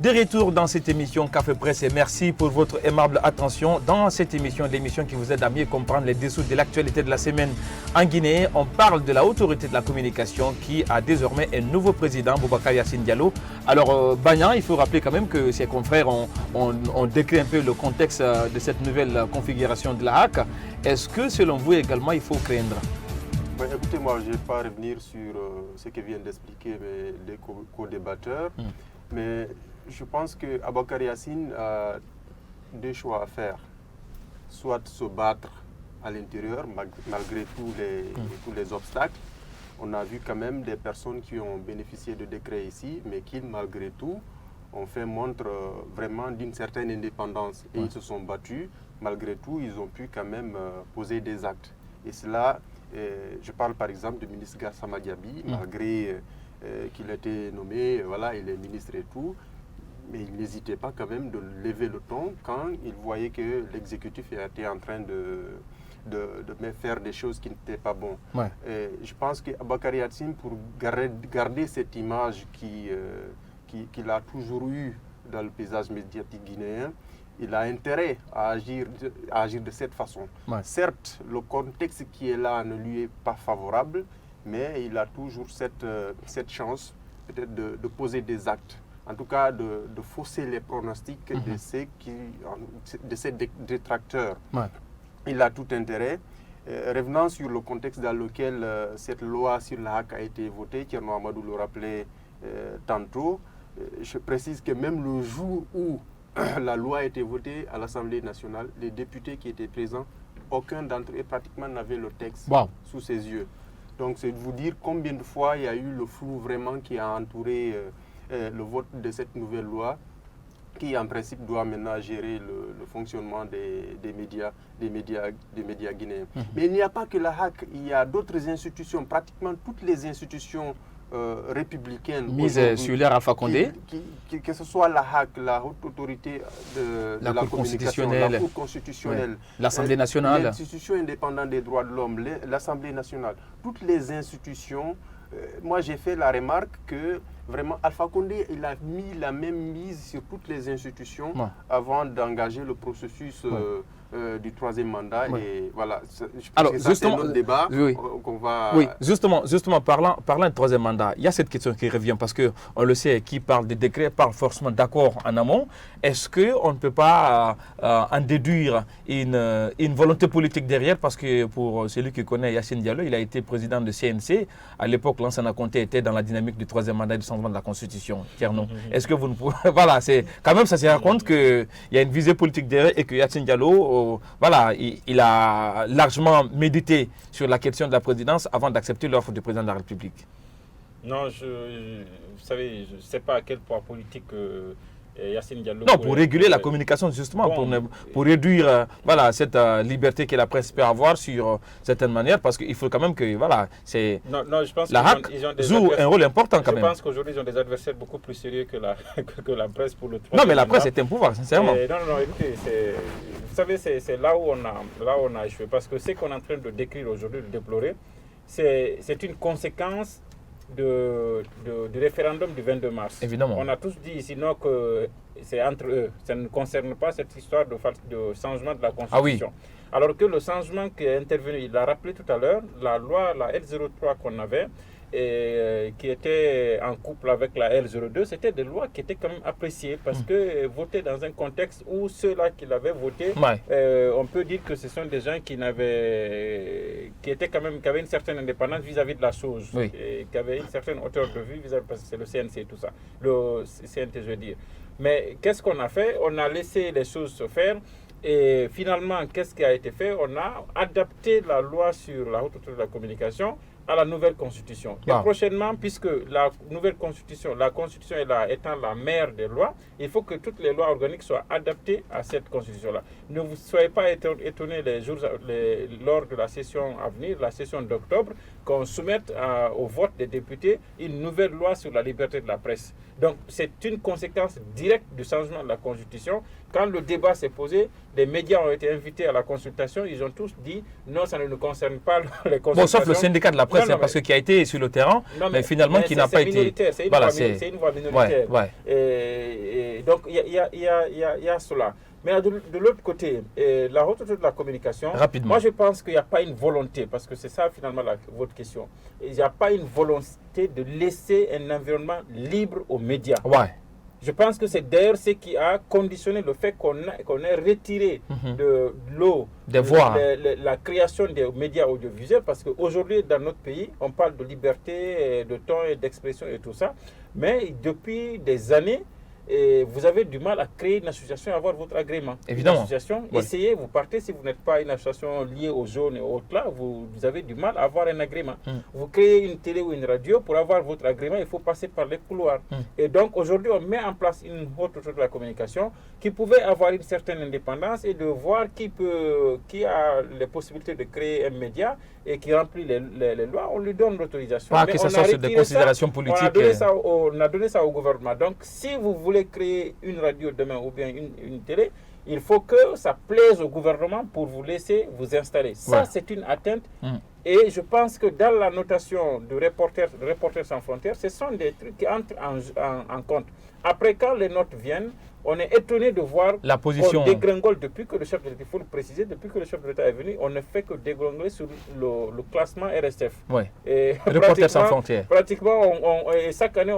De retour dans cette émission Café Presse et merci pour votre aimable attention dans cette émission, l'émission qui vous aide à mieux comprendre les dessous de l'actualité de la semaine en Guinée. On parle de la autorité de la communication qui a désormais un nouveau président, Boubacar Yacine Diallo. Alors Bagnan, il faut rappeler quand même que ses confrères ont décrit un peu le contexte de cette nouvelle configuration de la HAC. Est-ce que selon vous également il faut craindre? Écoutez, moi je ne vais pas revenir sur ce que viennent d'expliquer les co-débatteurs, mais je pense que Boubacar Yacine a deux choix à faire. Soit se battre à l'intérieur malgré tous les obstacles. On a vu quand même des personnes qui ont bénéficié de décrets ici, mais qui malgré tout ont fait montre vraiment d'une certaine indépendance. Et ils se sont battus. Malgré tout, ils ont pu quand même poser des actes. Et cela, je parle par exemple du ministre Gassama Diaby, malgré qu'il a été nommé, voilà, il est ministre et tout. Mais il n'hésitait pas quand même de lever le ton quand il voyait que l'exécutif était en train de faire des choses qui n'étaient pas bonnes. Ouais. Je pense que Boubacar Yacine, pour garder cette image qu'il a toujours eue dans le paysage médiatique guinéen, il a intérêt à agir de cette façon. Ouais. Certes, le contexte qui est là ne lui est pas favorable, mais il a toujours cette chance peut-être de poser des actes. En tout cas, de fausser les pronostics de ces détracteurs. Ouais. Il a tout intérêt. Revenant sur le contexte dans lequel cette loi sur la HAC a été votée, Thierno Amadou le rappelait tantôt, je précise que même le jour où la loi a été votée à l'Assemblée nationale, les députés qui étaient présents, aucun d'entre eux pratiquement n'avait le texte sous ses yeux. Donc c'est de vous dire combien de fois il y a eu le flou vraiment qui a entouré le vote de cette nouvelle loi qui en principe doit maintenant gérer le fonctionnement des médias guinéens. Mais il n'y a pas que la HAC, il y a d'autres institutions, pratiquement toutes les institutions républicaines mises sur l'ère Alpha Condé, que ce soit la HAC, la haute autorité de la communication, la Cour constitutionnelle, l'Assemblée nationale, l'institution indépendante des droits de l'homme, l'Assemblée nationale, toutes les institutions. Moi, j'ai fait la remarque que vraiment Alpha Condé, il a mis la même mise sur toutes les institutions avant d'engager le processus du troisième mandat. Et voilà, je pense que ça, c'est notre débat qu'on va... Oui, justement parlant du troisième mandat, il y a cette question qui revient parce qu'on le sait, qui parle des décrets parle forcément d'accord en amont. Est-ce qu'on ne peut pas en déduire une volonté politique derrière? Parce que pour celui qui connaît Yacine Diallo, il a été président de CNC. À l'époque, Lansana Conté était dans la dynamique du troisième mandat et du changement de la Constitution. Tierno, est-ce que vous ne pouvez... Voilà, c'est quand même, ça se rend compte qu'il y a une visée politique derrière et que Yacine Diallo, voilà, il a largement médité sur la question de la présidence avant d'accepter l'offre du président de la République. Non, vous savez, je ne sais pas à quel point politique... Yacine Diallo. Non, pour réguler la communication, justement, pour réduire voilà, cette liberté que la presse peut avoir sur certaines manières, parce qu'il faut quand même que voilà, c'est je pense la HAC joue un rôle important quand même. Je pense qu'aujourd'hui, ils ont des adversaires beaucoup plus sérieux que la presse pour le troisième. Non, mais la presse est un pouvoir, sincèrement. Non, écoutez, vous savez, c'est là où on a échoué, parce que ce qu'on est en train de décrire aujourd'hui, de déplorer, c'est une conséquence du référendum du 22 mars. Évidemment. On a tous dit sinon que c'est entre eux. Ça ne concerne pas cette histoire de changement de la Constitution. Ah oui. Alors que le changement qui est intervenu, il l'a rappelé tout à l'heure, la loi, la L03 qu'on avait, et qui était en couple avec la L02, c'était des lois qui étaient quand même appréciées parce que votées dans un contexte où ceux-là qui l'avaient voté, on peut dire que ce sont des gens qui avaient une certaine indépendance vis-à-vis de la chose, et qui avaient une certaine hauteur de vue vis-à-vis, parce que c'est le CNC et tout ça, le CNT je veux dire. Mais qu'est-ce qu'on a fait? On a laissé les choses se faire. Et finalement, qu'est-ce qui a été fait? On a adapté la loi sur la haute autorité de la communication à la nouvelle constitution. Et prochainement, puisque la nouvelle constitution, la constitution est là, étant la mère des lois, il faut que toutes les lois organiques soient adaptées à cette constitution-là. Ne vous soyez pas étonnés lors de la session à venir, la session d'octobre, qu'on soumette au vote des députés une nouvelle loi sur la liberté de la presse. Donc, c'est une conséquence directe du changement de la Constitution. Quand le débat s'est posé, les médias ont été invités à la consultation. Ils ont tous dit non, ça ne nous concerne pas les consultations. Bon, sauf le syndicat de la presse, parce que qui a été sur le terrain, mais finalement qui n'a pas été... C'est une voix minoritaire. Et donc, il y a cela. Mais de l'autre côté, la haute autorité de la communication, moi je pense qu'il n'y a pas une volonté, parce que c'est ça finalement votre question. Il n'y a pas une volonté de laisser un environnement libre aux médias. Je pense que c'est d'ailleurs ce qui a conditionné le fait qu'on ait retiré de l'eau la création des médias audiovisuels, parce qu'aujourd'hui dans notre pays, on parle de liberté de ton et d'expression et tout ça, mais depuis des années, et vous avez du mal à créer une association et avoir votre agrément. Évidemment. Une association, essayez, vous partez, si vous n'êtes pas une association liée aux zones et autres là, vous avez du mal à avoir un agrément. Vous créez une télé ou une radio, pour avoir votre agrément, il faut passer par les couloirs. Et donc aujourd'hui, on met en place une haute autorité de la communication qui pouvait avoir une certaine indépendance et de voir qui a les possibilités de créer un média et qui remplit les lois, on lui donne l'autorisation. Pas que ce soit sur des considérations politiques. On a donné ça au gouvernement. Donc si vous voulez créer une radio demain ou bien une télé, il faut que ça plaise au gouvernement pour vous laisser vous installer. Ça, c'est une atteinte. Et je pense que dans la notation de Reporters sans frontières, ce sont des trucs qui entrent en compte. Après, quand les notes viennent, on est étonné de voir la position. On dégringole depuis que le chef de l'État, il faut le préciser, depuis que le chef de l'État est venu, on ne fait que dégringoler sur le classement RSF. Et Reporters sans frontières. Pratiquement, chaque année,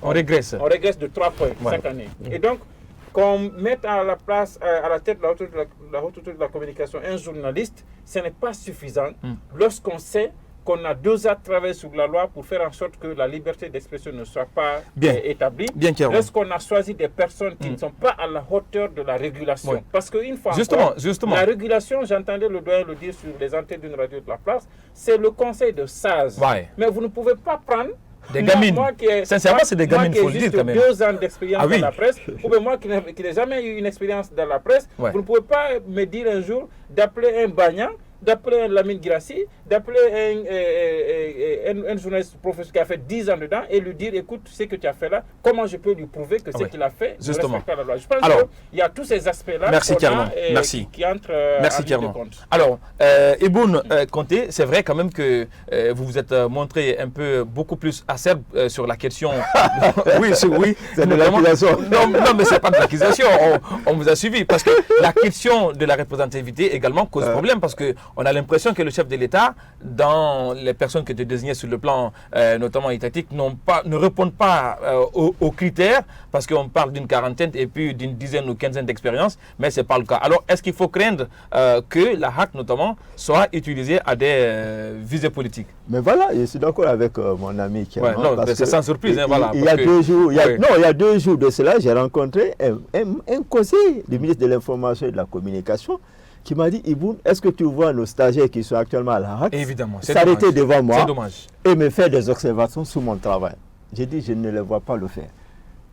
on régresse. On régresse de 3 points chaque année. Et donc, qu'on mette à la tête de la haute autorité de la communication un journaliste, ce n'est pas suffisant lorsqu'on sait qu'on a 2 ans de travail sur la loi pour faire en sorte que la liberté d'expression ne soit pas établie. Lorsqu'on a choisi des personnes qui ne sont pas à la hauteur de la régulation. Parce qu'une fois justement, la régulation, j'entendais le doyen le dire sur les antennes d'une radio de la place, c'est le conseil de SAZ. Mais vous ne pouvez pas prendre des gamines. Sincèrement, c'est des gamines, il faut le dire quand même. 2 ans d'expérience dans la presse, ou bien moi qui n'ai jamais eu une expérience dans la presse, vous ne pouvez pas me dire un jour d'appeler un Bagnan, d'appeler un Lamine Girassi, d'appeler un journaliste professeur qui a fait 10 ans dedans et lui dire, écoute, ce que tu as fait là, comment je peux lui prouver que ce qu'il a fait respecte la loi. Je pense qu'il y a tous ces aspects-là qui entrent en ligne de compte. Alors, Iboun Konté, c'est vrai quand même que vous vous êtes montré un peu beaucoup plus acerbe sur la question. oui, c'est de l'accusation. Non, mais ce n'est pas de l'accusation, on vous a suivi. Parce que la question de la représentativité également cause problème, parce qu'on a l'impression que le chef de l'État, dans les personnes qui étaient désignées sur le plan notamment étatique, ne répondent pas aux critères, parce qu'on parle d'une quarantaine et puis d'une dizaine ou quinzaine d'expériences, mais ce n'est pas le cas. Alors, est-ce qu'il faut craindre que la HAC, notamment, soit utilisée à des visées politiques? Mais voilà, je suis d'accord avec mon ami qui non, c'est sans surprise. Il y a 2 jours, il y a 2 jours de cela, j'ai rencontré un conseiller du ministre de l'Information et de la Communication qui m'a dit, Iboun, est-ce que tu vois nos stagiaires qui sont actuellement à la HAC s'arrêter devant moi et me faire des observations sur mon travail? J'ai dit, je ne les vois pas le faire.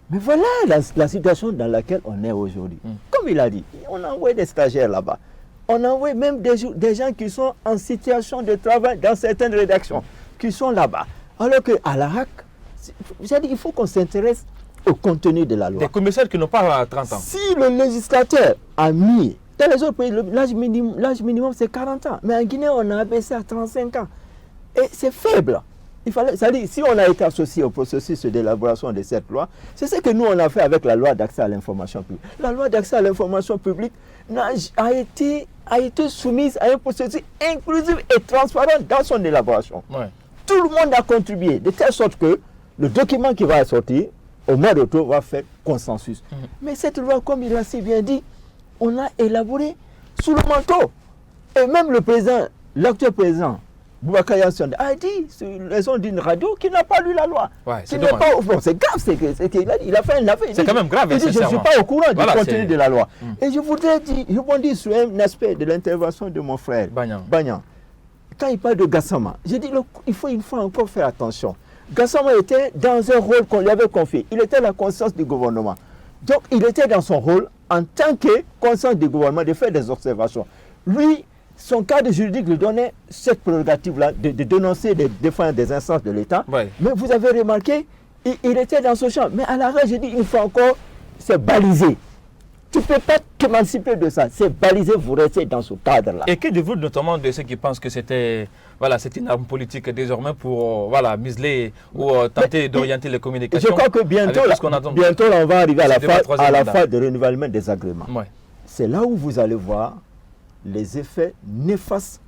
Mais voilà la situation dans laquelle on est aujourd'hui. Comme il a dit, on a envoyé des stagiaires là-bas. On a envoyé même des gens qui sont en situation de travail dans certaines rédactions, qui sont là-bas. Alors qu'à la HAC, j'ai dit, il faut qu'on s'intéresse au contenu de la loi. Des commissaires qui n'ont pas 30 ans. Si le législateur a mis, dans les autres pays, l'âge minimum c'est 40 ans. Mais en Guinée, on a abaissé à 35 ans. Et c'est faible. C'est-à-dire, si on a été associé au processus d'élaboration de cette loi, c'est ce que nous on a fait avec la loi d'accès à l'information publique. La loi d'accès à l'information publique a été soumise à un processus inclusif et transparent dans son élaboration. Tout le monde a contribué, de telle sorte que le document qui va sortir, au mois d'octobre, va faire consensus. Mais cette loi, comme il a si bien dit, on a élaboré sous le manteau. Et même le président, l'actuel président, Boubacar Yassine, a dit, sur raison d'une radio, qu'il n'a pas lu la loi. C'est grave, il a fait un affaire. C'est quand même grave. Il dit, je ne suis pas au courant du contenu de la loi. Et je voudrais rebondir sur un aspect de l'intervention de mon frère, Bagnan. Quand il parle de Gassama, j'ai dit, il faut une fois encore faire attention. Gassama était dans un rôle qu'on lui avait confié. Il était la conscience du gouvernement. Donc, il était dans son rôle en tant que conscience du gouvernement de faire des observations. Lui, son cadre juridique lui donnait cette prérogative-là de dénoncer, de défendre des instances de l'État. Mais vous avez remarqué, il était dans ce champ. Mais à l'arrêt, j'ai dit, une fois encore, c'est balisé. Tu ne peux pas t'émanciper de ça. C'est balisé, vous restez dans ce cadre-là. Et que dites-vous notamment de ceux qui pensent que c'était une arme politique désormais pour museler ou tenter d'orienter les communications? Je crois que bientôt, là, on va arriver à la phase de renouvellement des agréments. Ouais. C'est là où vous allez voir les effets néfastes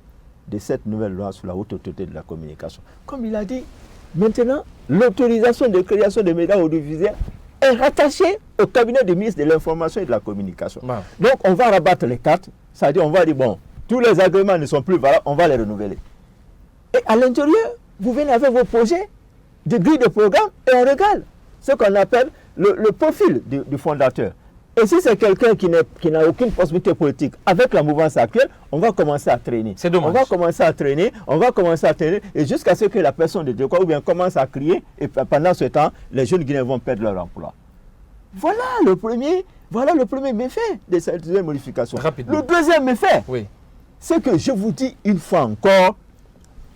de cette nouvelle loi sur la haute autorité de la communication. Comme il a dit, maintenant, l'autorisation de création des médias audiovisuels est rattachée au cabinet du ministre de l'Information et de la Communication. Ouais. Donc, on va rabattre les cartes, c'est-à-dire on va dire, bon, tous les agréments ne sont plus valables, on va les renouveler. Et à l'intérieur, vous venez avec vos projets de grille de programme et on regarde ce qu'on appelle le profil du fondateur. Et si c'est quelqu'un qui n'a aucune possibilité politique, avec la mouvance actuelle, on va commencer à traîner. C'est dommage. On va commencer à traîner, et jusqu'à ce que la personne de Djoko ou bien commence à crier, et pendant ce temps, les jeunes Guinéens vont perdre leur emploi. Voilà le premier méfait de cette deuxième modification. Rapidement. Le deuxième méfait, oui, c'est que je vous dis une fois encore,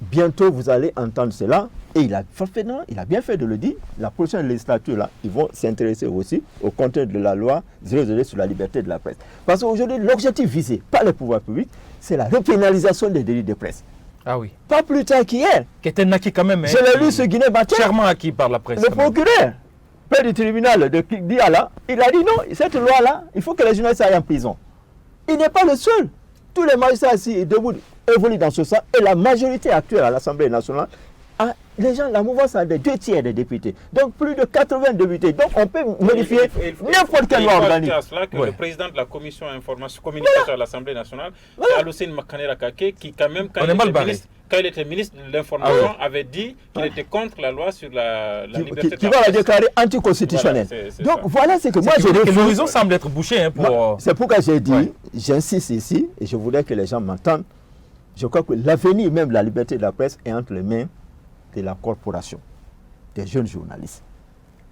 bientôt vous allez entendre cela, et il a bien fait de le dire. La prochaine législature, là, ils vont s'intéresser aussi au contenu de la loi 002 sur la liberté de la presse. Parce qu'aujourd'hui, l'objectif visé par le pouvoir public, c'est la repénalisation des délits de presse. Ah oui. Pas plus tard qu'hier. Qui était acquis quand même. Je l'ai lu ce Guinée matin. Chèrement acquis par la presse. Le procureur, père du tribunal de Diala, il a dit non, cette loi-là, il faut que les journalistes aillent en prison. Il n'est pas le seul. Tous les magistrats ici debout évoluent dans ce sens. Et la majorité actuelle à l'Assemblée nationale, les gens, la mouvance a des 2/3 des députés. Donc plus de 80 députés. Donc on peut modifier n'importe quelle loi organique. Le président de la commission communication à l'Assemblée nationale, c'est Alucine Makanera Kake, qui quand même, quand il était ministre de l'Information, avait dit qu'il était contre la loi sur la liberté de la presse. Qui va la déclarer anticonstitutionnelle. Donc voilà ce que moi j'ai dit. L'horizon semble être bouché. C'est pourquoi j'ai dit, j'insiste ici, et je voudrais que les gens m'entendent. Je crois que l'avenir même de la liberté de la presse est entre les mains de la corporation, des jeunes journalistes.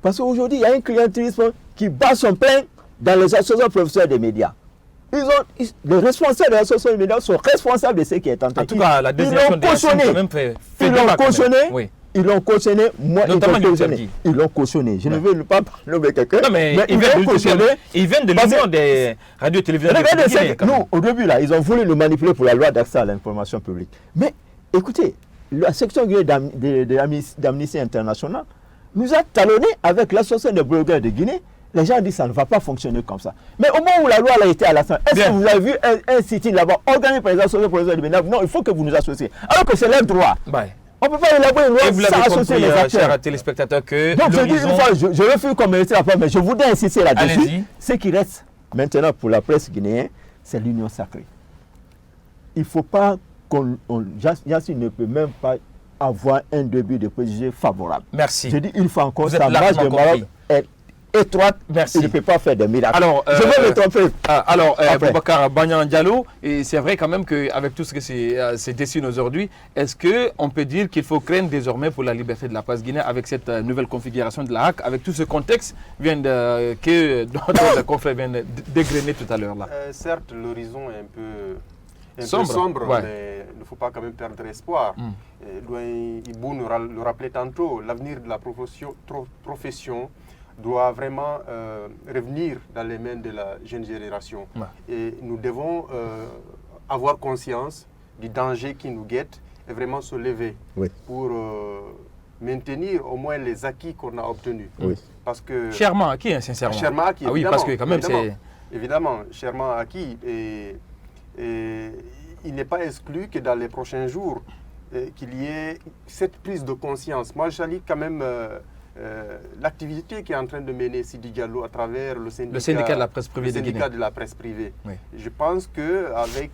Parce qu'aujourd'hui, il y a un clientélisme qui bat son plein dans les associations professionnelles des médias. Les responsables des associations des médias sont responsables de ce qui est tenté. En tout cas, la désignation des associations quand même fait débat. Ils l'ont cautionné, moi ils l'ont cautionné. Je ne veux pas nommer quelqu'un, mais ils viennent de l'Union des radios télévisions. Regardez, nous, au début, là, ils ont voulu nous manipuler pour la loi d'accès à l'information publique. Mais écoutez, la section d'Amnesty International nous a talonné avec l'association des blogueurs de Guinée. Les gens disent que ça ne va pas fonctionner comme ça. Mais au moment où la loi a été à l'Assemblée, est-ce que vous avez vu un sitting là-bas organisé par les associations professionnelles de Guinée? Non, il faut que vous nous associez. Alors que c'est leur droit. On ne peut pas élaborer une loi sans associer les acteurs. Chers téléspectateurs, que donc je dis une fois, je refuse comme ministre après, mais je voudrais insister là-dessus. Ce qui reste maintenant pour la presse guinéenne, c'est l'union sacrée. Il ne faut pas Yassine ne peut même pas avoir un début de préjugés favorable. Merci. Je dis une fois encore, sa base de Maroc est étroite. Merci. Il ne peut pas faire des miracles. Alors, je vais me tromper. Alors, Boubacar Banyan Diallo, c'est vrai quand même qu'avec tout ce qui se dessine aujourd'hui, est-ce qu'on peut dire qu'il faut craindre désormais pour la liberté de la presse guinéenne avec cette nouvelle configuration de la HAC, avec tout ce contexte que notre confrère vient de dégrainer tout à l'heure là? Certes, l'horizon est un peu sombre, mais il ne faut pas quand même perdre espoir. Ibou nous le rappelait tantôt, l'avenir de la profession doit vraiment revenir dans les mains de la jeune génération. Et nous devons avoir conscience du danger qui nous guette et vraiment se lever pour maintenir au moins les acquis qu'on a obtenus. Parce que chèrement acquis, sincèrement. Chèrement acquis, oui, parce que quand même c'est... Évidemment, chèrement acquis. Et il n'est pas exclu que dans les prochains jours, qu'il y ait cette prise de conscience. Moi, je salue quand même l'activité qui est en train de mener Sidi Diallo à travers le syndicat de la presse privée. De la presse privée. Oui. Je pense qu'avec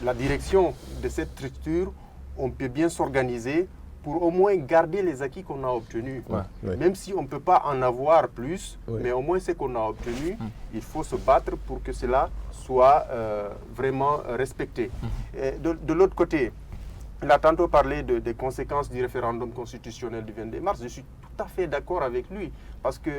la direction de cette structure, on peut bien s'organiser pour au moins garder les acquis qu'on a obtenus. Même si on ne peut pas en avoir plus, mais au moins ce qu'on a obtenu, il faut se battre pour que cela soit vraiment respecté. Et de l'autre côté, il a tantôt parlé des conséquences du référendum constitutionnel du 22 mars. Je suis tout à fait d'accord avec lui. Parce que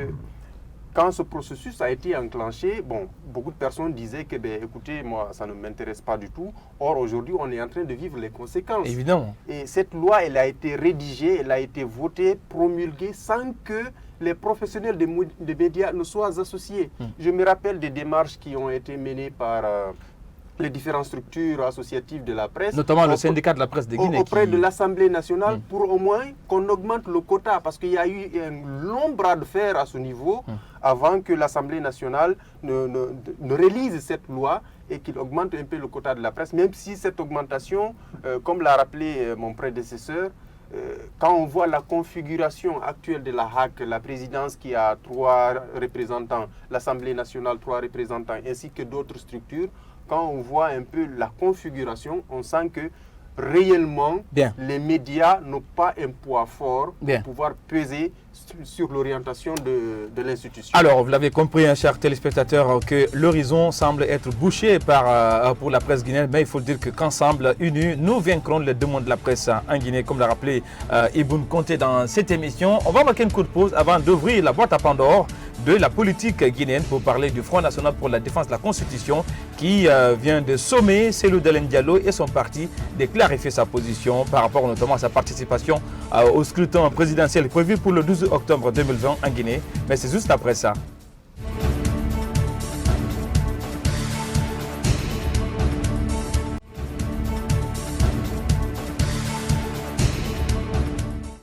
quand ce processus a été enclenché, beaucoup de personnes disaient que, écoutez, moi, ça ne m'intéresse pas du tout. Or, aujourd'hui, on est en train de vivre les conséquences. Évidemment. Et cette loi, elle a été rédigée, elle a été votée, promulguée, sans que les professionnels des médias ne soient associés. Je me rappelle des démarches qui ont été menées par les différentes structures associatives de la presse. Notamment le syndicat de la presse de Guinée. Auprès de l'Assemblée nationale pour au moins qu'on augmente le quota. Parce qu'il y a eu un long bras de fer à ce niveau avant que l'Assemblée nationale ne réalise cette loi et qu'il augmente un peu le quota de la presse. Même si cette augmentation, comme l'a rappelé mon prédécesseur, quand on voit la configuration actuelle de la HAC, la présidence qui a 3 représentants, l'Assemblée nationale 3 représentants, ainsi que d'autres structures, quand on voit un peu la configuration, on sent que réellement, les médias n'ont pas un poids fort pour pouvoir peser sur l'orientation de l'institution. Alors, vous l'avez compris, chers téléspectateurs, que l'horizon semble être bouché pour la presse guinéenne, mais il faut dire qu'ensemble, unis, nous vaincrons les demandes de la presse en Guinée, comme l'a rappelé Iboun Konté dans cette émission. On va marquer une courte pause avant d'ouvrir la boîte à Pandore de la politique guinéenne pour parler du Front National pour la Défense de la Constitution qui vient de sommer Cellou Dalein Diallo et son parti de clarifier sa position par rapport notamment à sa participation au scrutin présidentiel prévu pour le 12 octobre 2020 en Guinée. Mais c'est juste après ça.